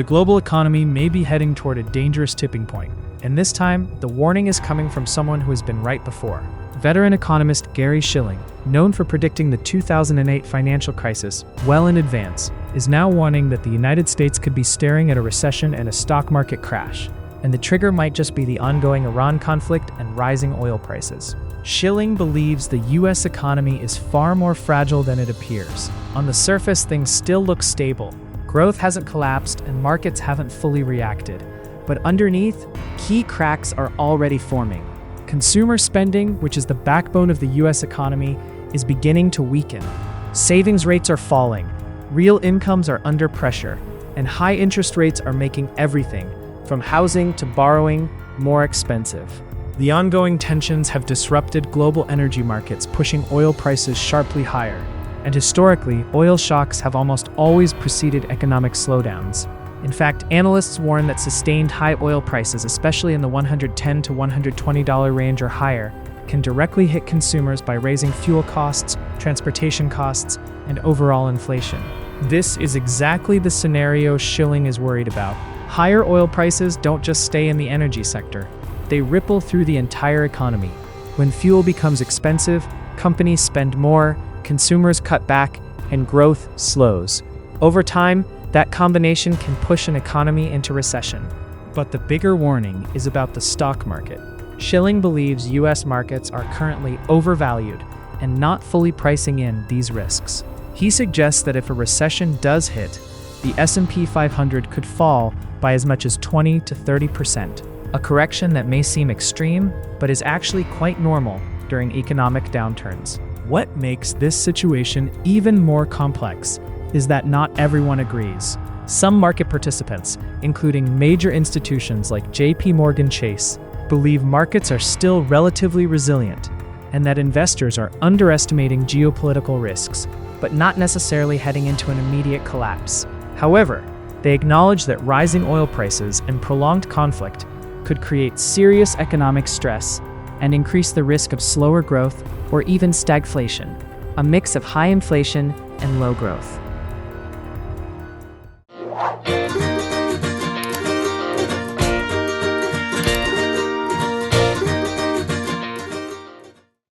The global economy may be heading toward a dangerous tipping point, and this time, the warning is coming from someone who has been right before. Veteran economist Gary Shilling, known for predicting the 2008 financial crisis well in advance, is now warning that the United States could be staring at a recession and a stock market crash, and the trigger might just be the ongoing Iran conflict and rising oil prices. Shilling believes the U.S. economy is far more fragile than it appears. On the surface, things still look stable. Growth hasn't collapsed and markets haven't fully reacted. But underneath, key cracks are already forming. Consumer spending, which is the backbone of the U.S. economy, is beginning to weaken. Savings rates are falling, real incomes are under pressure, and high interest rates are making everything, from housing to borrowing, more expensive. The ongoing tensions have disrupted global energy markets, pushing oil prices sharply higher. And historically, oil shocks have almost always preceded economic slowdowns. In fact, analysts warn that sustained high oil prices, especially in the $110 to $120 range or higher, can directly hit consumers by raising fuel costs, transportation costs, and overall inflation. This is exactly the scenario Shilling is worried about. Higher oil prices don't just stay in the energy sector. They ripple through the entire economy. When fuel becomes expensive, companies spend more, consumers cut back, and growth slows. Over time, that combination can push an economy into recession. But the bigger warning is about the stock market. Shilling believes U.S. markets are currently overvalued and not fully pricing in these risks. He suggests that if a recession does hit, the S&P 500 could fall by as much as 20 to 30%, a correction that may seem extreme, but is actually quite normal during economic downturns. What makes this situation even more complex is that not everyone agrees. Some market participants, including major institutions like JP Morgan Chase, believe markets are still relatively resilient and that investors are underestimating geopolitical risks, but not necessarily heading into an immediate collapse. However, they acknowledge that rising oil prices and prolonged conflict could create serious economic stress and increase the risk of slower growth or even stagflation, a mix of high inflation and low growth.